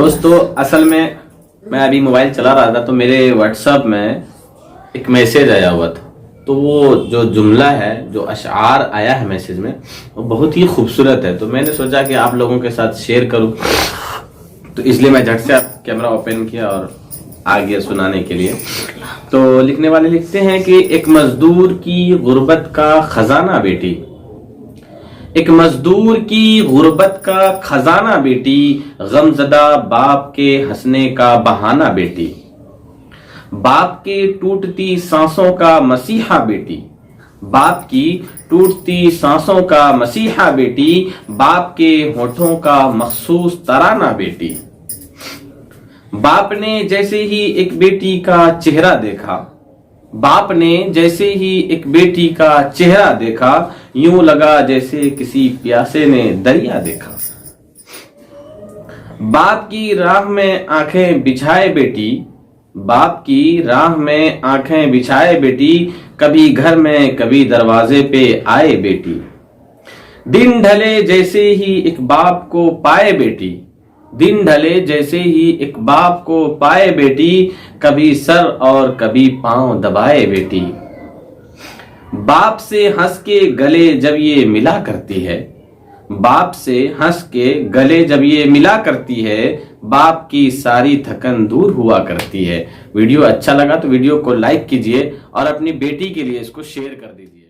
दोस्तों असल में मैं अभी मोबाइल चला रहा था तो मेरे व्हाट्सएप में एक मैसेज आया हुआ था। तो वो जो जुमला है, जो अशआर आया है मैसेज में, वो बहुत ही खूबसूरत है। तो मैंने सोचा कि आप लोगों के साथ शेयर करूं, तो इसलिए मैं झट से कैमरा ओपन किया और आ गया सुनाने के लिए। तो लिखने वाले लिखते हैं कि एक मजदूर की गुर्बत का खजाना बेटी, एक मजदूर की गुर्बत का खजाना बेटी, गमजदा बाप के हंसने का बहाना बेटी, बाप के टूटती सांसों का मसीहा बेटी, बाप की टूटती सांसों का मसीहा बेटी, बाप के होठों का मखसूस तराना बेटी। बाप ने जैसे ही एक बेटी का चेहरा देखा, बाप ने जैसे ही एक बेटी का चेहरा देखा, यूं लगा जैसे किसी प्यासे ने दरिया देखा। बाप की राह में आंखें बिछाए बेटी, बाप की राह में आंखें बिछाए बेटी, कभी घर में कभी दरवाजे पे आए बेटी। दिन ढले जैसे ही एक बाप को पाए बेटी, दिन ढले जैसे ही एक बाप को पाए बेटी, कभी सर और कभी पांव दबाए बेटी। बाप से हंस के गले जब ये मिला करती है, बाप से हंस के गले जब ये मिला करती है, बाप की सारी थकन दूर हुआ करती है। वीडियो अच्छा लगा तो वीडियो को लाइक कीजिए और अपनी बेटी के लिए इसको शेयर कर दीजिए।